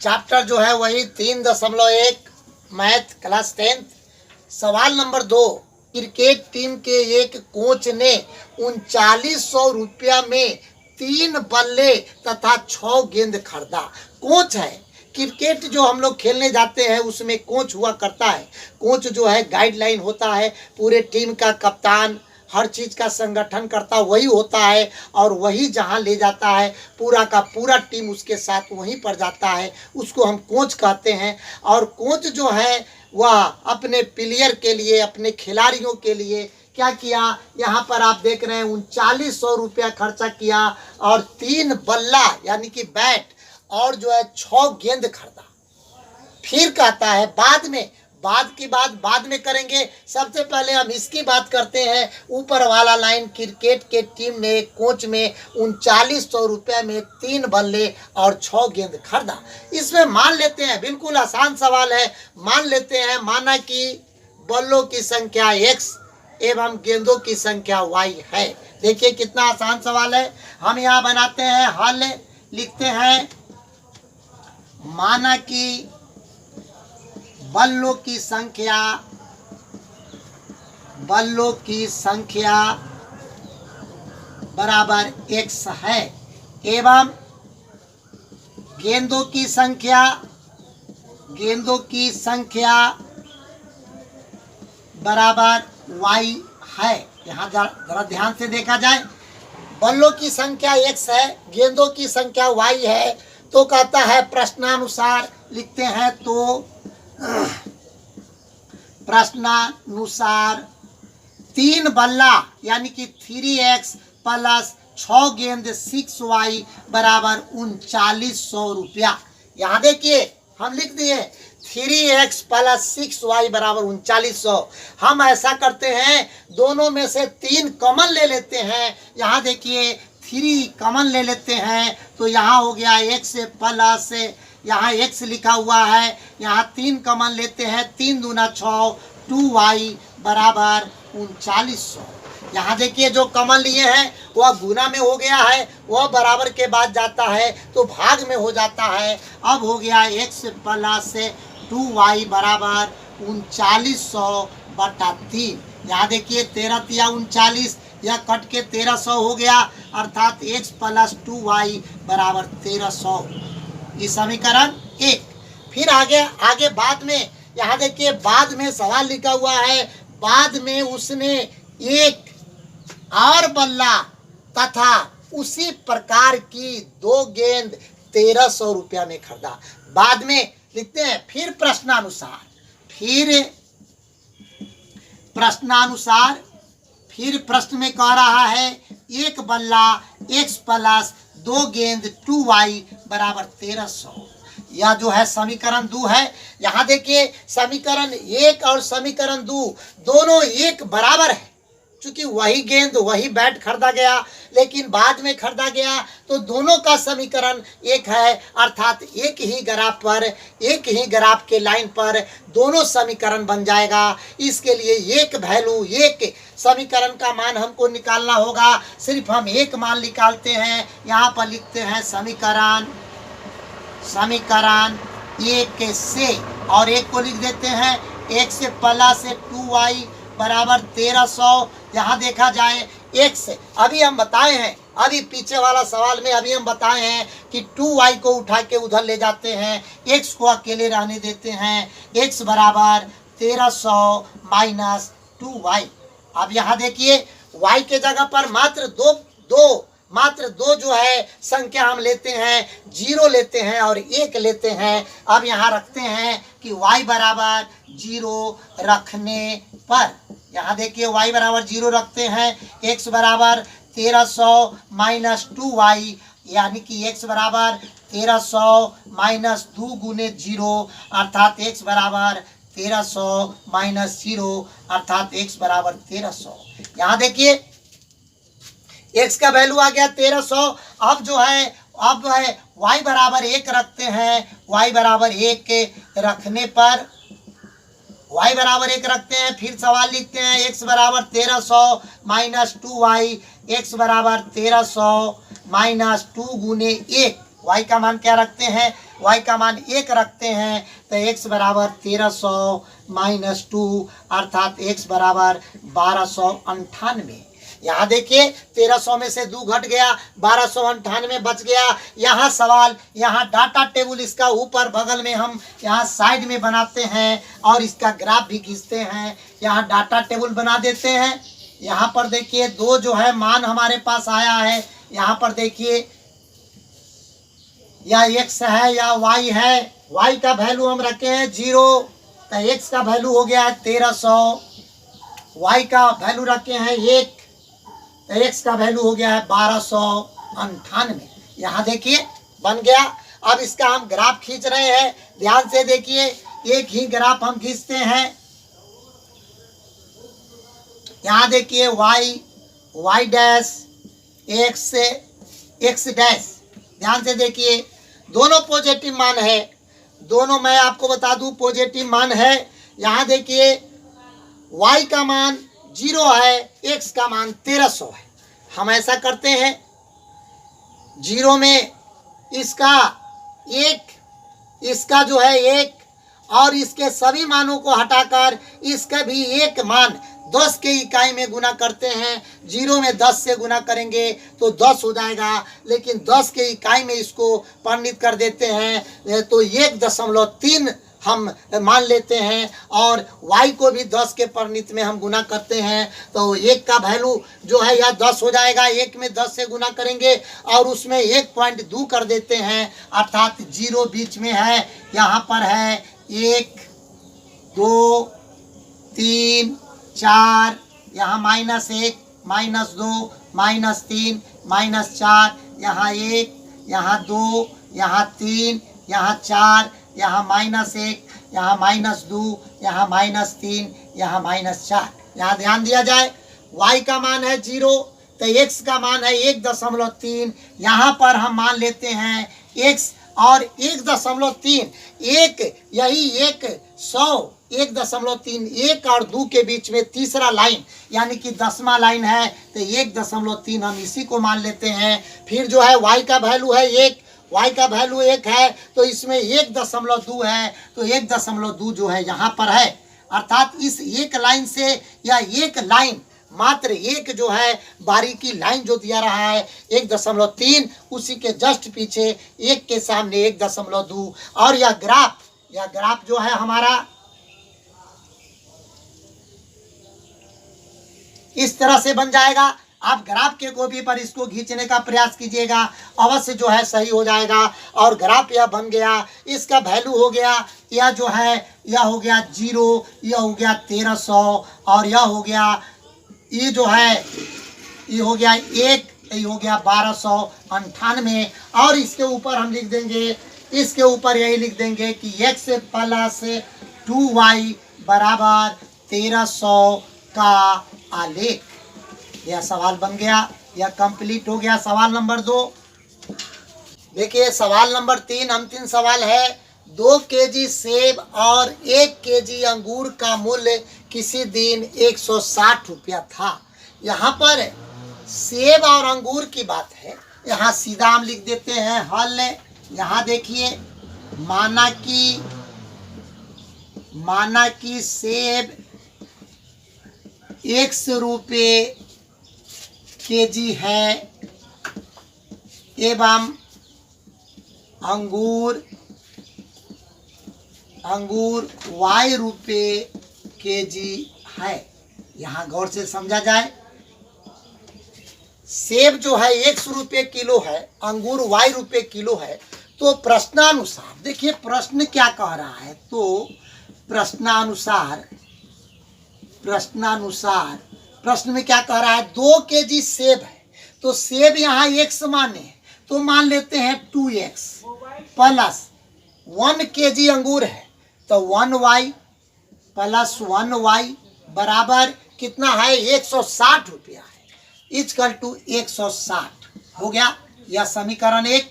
Chapter जो है वही 3.1 मैथ क्लास 10। सवाल नंबर 2। क्रिकेट टीम के एक कोच ने 3900 रुपया में 3 बल्ले तथा 6 गेंद खरीदा। कोच है, क्रिकेट जो हम लोग खेलने जाते हैं उसमें कोच हुआ करता है। कोच जो है गाइडलाइन होता है, पूरे टीम का कप्तान, हर चीज़ का संगठन करता वही होता है और वही जहाँ ले जाता है पूरा का पूरा टीम उसके साथ वहीं पर जाता है, उसको हम कोच कहते हैं। और कोच जो है वह अपने प्लेयर के लिए, अपने खिलाड़ियों के लिए क्या किया, यहाँ पर आप देख रहे हैं 3900 रुपया खर्चा किया और 3 बल्ला यानी कि बैट और जो है 6 गेंद खरीदा। फिर कहता है बाद की बात बाद में करेंगे, सबसे पहले हम इसकी बात करते हैं। ऊपर वाला लाइन, क्रिकेट के टीम ने कोच में 3900 रुपये में 3 बल्ले और 6 गेंद खरीदा। इसमें मान लेते हैं, बिल्कुल आसान सवाल है, मान लेते हैं माना कि बल्लों की संख्या x एवं गेंदों की संख्या y है। देखिए कितना आसान सवाल है। हम यहाँ बनाते हैं हल, लिखते हैं माना कि बल्लों की संख्या बराबर x है एवं गेंदों की संख्या बराबर y है। यहाँ जरा ध्यान से देखा जाए, बल्लों की संख्या x है, गेंदों की संख्या y है, तो कहता है प्रश्नानुसार लिखते हैं, तो प्रश्नानुसार 3 बल्ला यानी कि 3x प्लस 6 गेंद 6y बराबर 3900 रुपया। यहाँ देखिए हम लिख दिए 3x प्लस 6y बराबर 3900। हम ऐसा करते हैं, दोनों में से 3 कॉमन ले लेते हैं। यहाँ देखिए 3 कॉमन ले लेते हैं तो यहाँ हो गया x प्लस, यहाँ x लिखा हुआ है, यहाँ 3 कॉमन लेते हैं, 3 दूना 6, 2y बराबर 3900। यहाँ देखिए जो कॉमन लिए हैं वह गुना में हो गया है, वह बराबर के बाद जाता है तो भाग में हो जाता है। अब हो गया x प्लस 2y बराबर 3900 बटा 3। यहाँ देखिए 13 तिया 39, यह कट के 1300 हो गया, अर्थात x प्लस 2y बराबर 1300। ये समीकरण 1। फिर आगे बाद में, यहाँ देखिए बाद में सवाल लिखा हुआ है, बाद में उसने एक और बल्ला तथा उसी प्रकार की 2 गेंद 1300 रुपया में खरीदा। बाद में लिखते हैं फिर प्रश्न में कह रहा है एक बल्ला x प्लस 2 गेंद 2y बराबर 1300। यह जो है समीकरण 2 है। यहाँ देखिए समीकरण 1 और समीकरण 2 दोनों एक बराबर है, चूंकि वही गेंद वही बैट खरीदा गया, लेकिन बाद में खरीदा गया तो दोनों का समीकरण एक है, अर्थात एक ही ग्राफ के लाइन पर दोनों समीकरण बन जाएगा। इसके लिए एक वैल्यू, एक समीकरण का मान हमको निकालना होगा। सिर्फ हम एक मान निकालते हैं, यहाँ पर लिखते हैं समीकरण 1 से, और एक को लिख देते हैं x प्लस 2y बराबर 1300। यहाँ देखा जाए x, अभी हम बताए हैं, अभी पीछे वाला सवाल में अभी हम बताए हैं कि 2y को उठा के उधर ले जाते हैं, x को अकेले रहने देते हैं, x बराबर 1300 माइनस 2y। अब यहाँ देखिए y के जगह पर मात्र दो जो है संख्या हम लेते हैं, 0 लेते हैं और 1 लेते हैं। अब यहाँ रखते हैं कि y बराबर 0 रखने पर, यहाँ देखिए y बराबर 0 रखते हैं, x बराबर 1300 माइनस 2y यानी कि x बराबर 1300 माइनस 2 गुने 0 अर्थात x बराबर 1300 माइनस 0 अर्थात x बराबर 1300। यहाँ देखिए x का वैल्यू आ गया 1300। अब जो है y बराबर 1 रखते हैं, y बराबर 1 रखने पर y बराबर 1 रखते हैं। फिर सवाल लिखते हैं x बराबर 1300 माइनस 2y, x बराबर 1300 माइनस 2 गुने 1, y का मान क्या रखते हैं y का मान 1 रखते हैं तो x बराबर 1300 माइनस 2 अर्थात x बराबर 1298। यहाँ देखिए 1300 में से 2 घट गया, 1298 बच गया। यहाँ सवाल, यहाँ डाटा टेबल इसका ऊपर बगल में हम यहाँ साइड में बनाते हैं और इसका ग्राफ भी खींचते हैं। यहाँ डाटा टेबल बना देते हैं। यहाँ पर देखिए 2 जो है मान हमारे पास आया है। यहाँ पर देखिए या x है या y है। y का वैल्यू हम रखे हैं 0 तो x का वैल्यू हो गया है 1300। y का वैल्यू रखे हैं 1 तो x का वैल्यू हो गया है 1298। यहाँ देखिए बन गया। अब इसका हम ग्राफ खींच रहे हैं, ध्यान से देखिए। एक ही ग्राफ हम खींचते हैं। यहाँ देखिए y डैश x डैश, ध्यान से देखिए दोनों पॉजिटिव मान है, दोनों मैं आपको बता दूं पॉजिटिव मान है। यहाँ देखिए y का मान 0 है, x का मान 1300 है। हम ऐसा करते हैं 0 में इसका 1, इसका जो है 1 और इसके सभी मानों को हटाकर इसका भी 1 मान 10 के इकाई में गुना करते हैं। 0 में 10 से गुना करेंगे तो 10 हो जाएगा, लेकिन 10 के इकाई में इसको परिणित कर देते हैं तो 1.3 हम मान लेते हैं और y को भी 10 के परिणित में हम गुना करते हैं तो 1 का वैल्यू जो है या 10 हो जाएगा। 1 में 10 से गुना करेंगे और उसमें 1.2 कर देते हैं अर्थात 0 बीच में है। यहाँ पर है 1 2 3 4, यहाँ -1 -2 -3 -4, यहाँ 1 यहाँ 2 यहाँ 3 यहाँ 4, यहाँ -1 यहाँ -2 यहाँ -3 यहाँ -4। यहाँ ध्यान दिया जाए y का मान है 0 तो x का मान है 1.3। यहाँ पर हम मान लेते हैं x और 1.3 एक यही 100 1 और 2 के बीच में तीसरा लाइन यानी कि 10वां लाइन है तो 1.3 हम इसी को मान लेते हैं। फिर जो है y का वैल्यू है 1, y का वैल्यू 1 है तो इसमें 1.2 है तो 1.2 जो है यहाँ पर है अर्थात इस एक लाइन से या एक लाइन मात्र एक जो है बारीकी लाइन जो दिया रहा है 1.3 उसी के जस्ट पीछे 1 के सामने 1.2 और यह ग्राफ जो है हमारा इस तरह से बन जाएगा। आप ग्राफ के कॉपी पर इसको खींचने का प्रयास कीजिएगा, अवश्य जो है सही हो जाएगा। और ग्राफ यह बन गया, इसका वैल्यू हो गया यह जो है यह हो गया 0, यह हो गया 1300 और यह हो गया ये जो है ये हो गया 1, ये हो गया 1298 और इसके ऊपर हम लिख देंगे, इसके ऊपर यही लिख देंगे कि x प्लस 2y बराबर 1300 का आलेख। यह सवाल बन गया, यह कंप्लीट हो गया सवाल नंबर 2। देखिए सवाल नंबर 3 अंतिम सवाल है। 2 केजी सेब और 1 केजी अंगूर का मूल्य किसी दिन 160 रुपया था। यहाँ पर सेब और अंगूर की बात है, यहाँ सीधा हम लिख देते हैं हल। यहाँ देखिए माना कि सेब 100 रुपये केजी है एवं अंगूर y रुपये केजी है। यहाँ गौर से समझा जाए, सेब जो है 100 रुपये किलो है, अंगूर y रुपये किलो है। तो प्रश्नानुसार देखिए प्रश्न क्या कह रहा है, तो प्रश्न में क्या कह रहा है 2 केजी सेब है तो सेब यहाँ x माने तो मान लेते हैं 2x प्लस 1 केजी अंगूर है तो 1y प्लस 1y बराबर कितना है 160 रुपया है, इक्वल टू 160 हो गया यह समीकरण 1।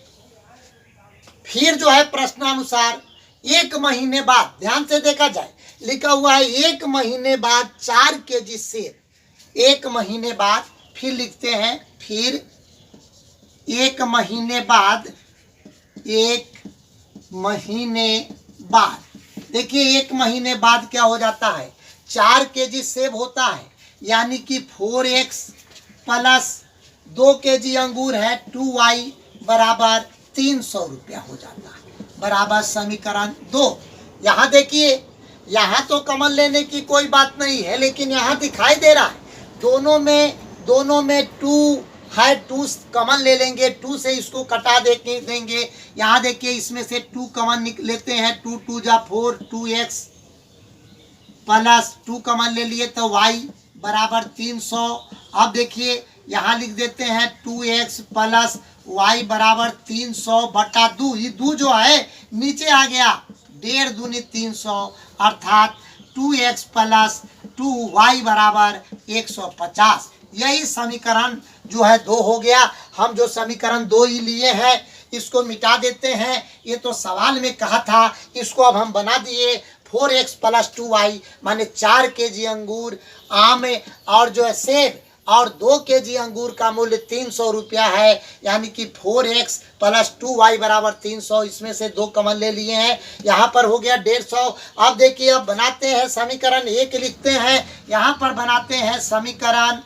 फिर जो है प्रश्नानुसार 1 महीने बाद, ध्यान से देखा जाए लिखा हुआ है 1 महीने बाद 4 केजी सेब, 1 महीने बाद फिर लिखते हैं, फिर 1 महीने बाद 1 महीने बाद। देखिए 1 महीने बाद क्या हो जाता है, 4 केजी सेब होता है, यानी कि 4x प्लस 2 केजी अंगूर है 2y बराबर 300 रुपया हो जाता है, बराबर समीकरण 2। यहाँ देखिए, यहाँ तो कमल लेने की कोई बात नहीं है, लेकिन यहाँ दिखाई दे रहा है दोनों में 2 है, 2 कमन ले लेंगे, 2 से इसको कटा देंगे। यहाँ देखिए इसमें से 2 कमन लेते हैं, 2 2 जा 4, 2x प्लस 2 कमन ले लिए तो y बराबर 300। अब देखिए यहाँ लिख देते हैं 2x प्लस y बराबर 300 बटा 2, ये 2 जो है नीचे आ गया, 1.5 दूनी 300 अर्थात 2x प्लस 2y बराबर 150। यही समीकरण जो है 2 हो गया। हम जो समीकरण 2 ही लिए हैं इसको मिटा देते हैं, ये तो सवाल में कहा था, इसको अब हम बना दिए। 4x प्लस 2y माने 4 केजी अंगूर आम और जो है सेब और 2 केजी अंगूर का मूल्य 300 रुपया है, यानी कि 4x प्लस 2y बराबर 300। इसमें से 2 कमन ले लिए हैं, यहाँ पर हो गया 150। अब देखिए अब बनाते हैं समीकरण 1 लिखते हैं, यहाँ पर बनाते हैं समीकरण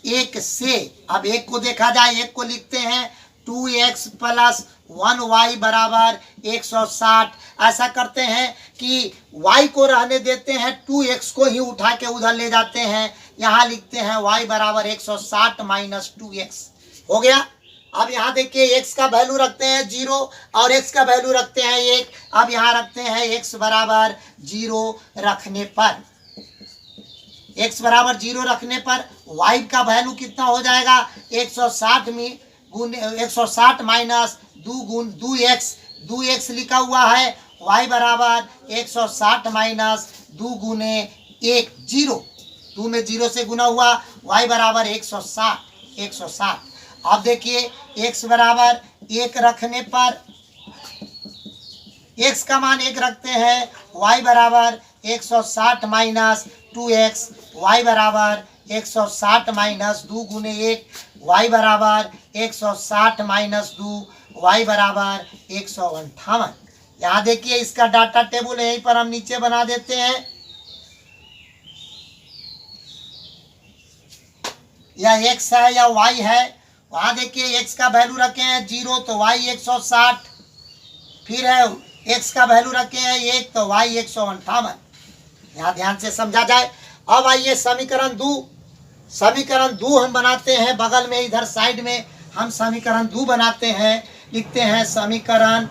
1 से। अब 1 को देखा जाए, 1 को लिखते हैं 2x प्लस 1y बराबर 160। ऐसा करते हैं कि y को रहने देते हैं, 2x को ही उठा के उधर ले जाते हैं, यहाँ लिखते हैं y बराबर 160 माइनस 2x हो गया। अब यहाँ देखिए x का वैल्यू रखते हैं 0 और x का वैल्यू रखते हैं 1। अब यहाँ रखते हैं x बराबर 0 रखने पर, x बराबर 0 रखने पर y का वैल्यू कितना हो जाएगा, 160 में गुण 160 माइनस 2x लिखा हुआ है, y बराबर 160 माइनस 2 गुने 1 0, 2 में 0 से गुना हुआ, y बराबर 160। अब देखिए x बराबर 1 रखने पर, x का मान 1 रखते हैं, y बराबर 160 माइनस 2x, y बराबर 160 माइनस 2 गुने 1, y बराबर 160 माइनस 2, y बराबर 158। यहाँ देखिए इसका डाटा टेबल यहीं पर हम नीचे बना देते हैं। यह x है या y है, वहाँ देखिए x का वैल्यू रखे हैं 0 तो y 160, फिर है x का वैल्यू रखे हैं 1 तो y 158। यहाँ ध्यान से समझा जाए। अब आइए समीकरण 2 हम बनाते हैं, बगल में इधर साइड में हम समीकरण 2 बनाते हैं, लिखते हैं समीकरण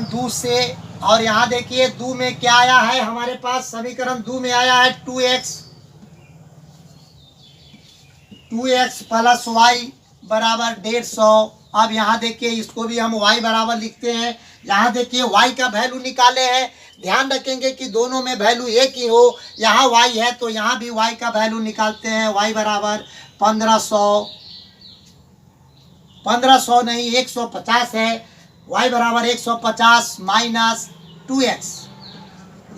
2 से। और यहाँ देखिए 2 में क्या आया है हमारे पास, समीकरण 2 में आया है 2x प्लस y बराबर 150। अब यहाँ देखिए इसको भी हम y बराबर लिखते हैं। यहाँ देखिए y का वैल्यू निकाले हैं, ध्यान रखेंगे कि दोनों में वैल्यू एक ही हो। यहाँ y है तो यहाँ भी y का वैल्यू निकालते हैं, y बराबर 1500 नहीं 150 है, y बराबर 150 माइनस 2x।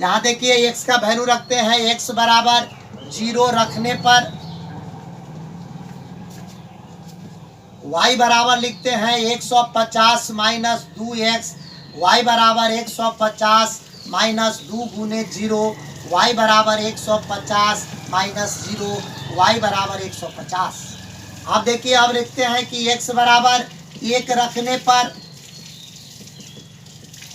यहाँ देखिए x का वैल्यू रखते हैं, x बराबर 0 रखने पर y बराबर लिखते हैं 150 माइनस 2x, y बराबर 150 माइनस 2 गुने 0, y बराबर 150 माइनस 0, y बराबर 150। अब देखिए अब लिखते हैं कि x बराबर 1 रखने पर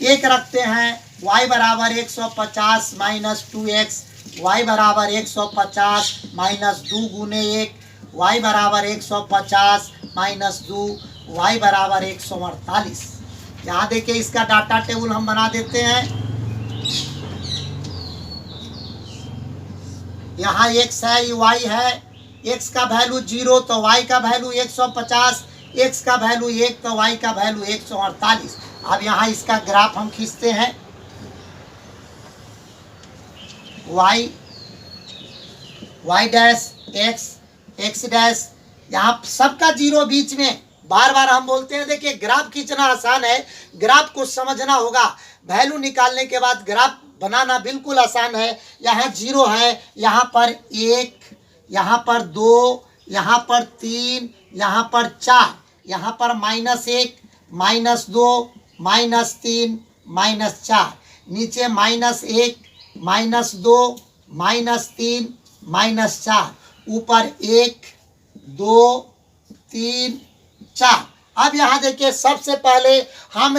1 रखते हैं, y बराबर 150 माइनस 2x, y बराबर 150 माइनस 2 गुने 1, y बराबर 150 माइनस 2, y बराबर 148। यहाँ देखिए इसका डाटा टेबल हम बना देते हैं। यहाँ x है, y है, x का वैल्यू 0 तो y का वैल्यू 150, x का वैल्यू 1 तो y का वैल्यू 148। अब यहाँ इसका ग्राफ हम खींचते हैं, y डैश x डैश, यहाँ सबका 0 बीच में। बार बार हम बोलते हैं, देखिए ग्राफ खींचना आसान है, ग्राफ को समझना होगा। वैल्यू निकालने के बाद ग्राफ बनाना बिल्कुल आसान है। यहाँ 0 है, यहाँ पर 1, यहाँ पर 2, यहाँ पर 3, यहाँ पर 4, यहाँ पर -1, -2, -3, -4, नीचे -1, -2, -3, -4, ऊपर 1, 2, 3, 4। अब यहाँ देखिए सबसे पहले हम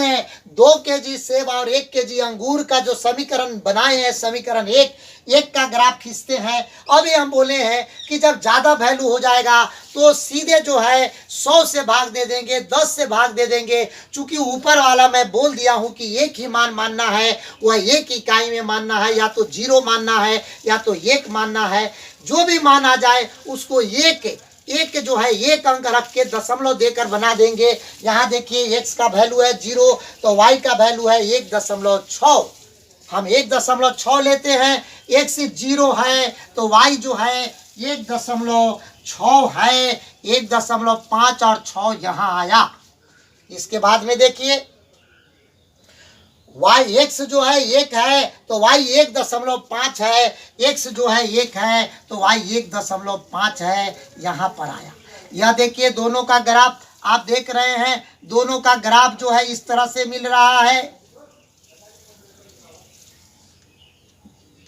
2 केजी सेब और 1 केजी अंगूर का जो समीकरण बनाए हैं, समीकरण एक का ग्राफ खींचते हैं। अभी हम बोले हैं कि जब ज़्यादा वैल्यू हो जाएगा तो सीधे जो है 100 से भाग दे देंगे, 10 से भाग दे देंगे। चूंकि ऊपर वाला मैं बोल दिया हूँ कि एक ही मान मानना है, वह एक इकाई में मानना है, या तो 0 मानना है या तो 1 मानना है। जो भी मान आ जाए उसको एक जो है एक अंक रख के दशमलव देकर बना देंगे। यहाँ देखिए x का वैल्यू है 0 तो y का वैल्यू है 1.6। हम 1.6 लेते हैं, x 0 है तो y जो है 1.6 है, 1.5 और 6 यहाँ आया। इसके बाद में देखिए y x जो है 1 है तो y 1.5 है, x जो है 1 है तो y 1.5 है, यहाँ पर आया। यह देखिए दोनों का ग्राफ आप देख रहे हैं, दोनों का ग्राफ जो है इस तरह से मिल रहा है,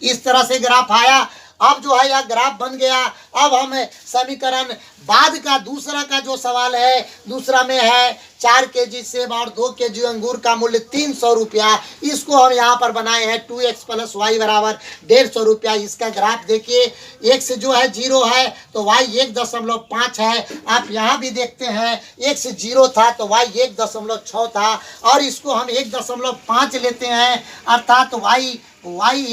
इस तरह से ग्राफ आया। अब जो है यह ग्राफ बन गया। अब हम समीकरण बाद का दूसरा का जो सवाल है, दूसरा में है 4 केजी सेब और 2 केजी अंगूर का मूल्य 300 रुपया। इसको हम यहाँ पर बनाए हैं 2x + y बराबर 150 रुपया। इसका ग्राफ देखिए, x जो है 0 है तो y 1.5 है। आप यहाँ भी देखते हैं x 0 था तो y 1.6 था, और इसको हम 1.5 लेते हैं, अर्थात y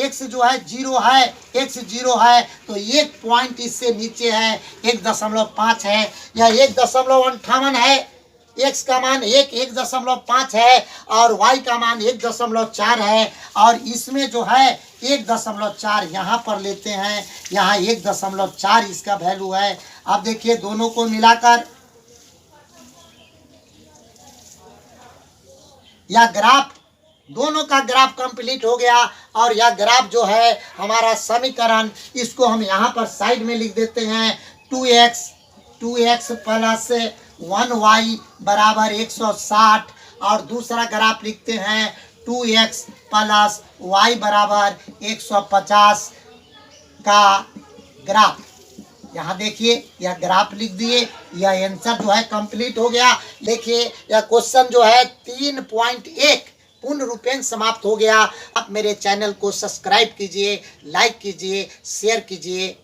x जो है 0 है, x 0 है तो 1 पॉइंट इससे नीचे है, 1.5 है। यह 1.58 है, x का मान 1.5 है और y का मान 1.4 है, और इसमें जो है 1.4 यहाँ पर लेते हैं, यहाँ 1.4 इसका वैल्यू है। अब देखिए दोनों को मिलाकर यह ग्राफ, दोनों का ग्राफ कंप्लीट हो गया। और यह ग्राफ जो है हमारा समीकरण, इसको हम यहाँ पर साइड में लिख देते हैं 2x + 1y बराबर 160, और दूसरा ग्राफ लिखते हैं 2x + y बराबर 150 का ग्राफ। यहाँ देखिए यह ग्राफ लिख दिए, यह आंसर जो है कंप्लीट हो गया। देखिए यह क्वेश्चन जो है 3.1 पूर्ण रूपेण समाप्त हो गया। आप मेरे चैनल को सब्सक्राइब कीजिए, लाइक कीजिए, शेयर कीजिए।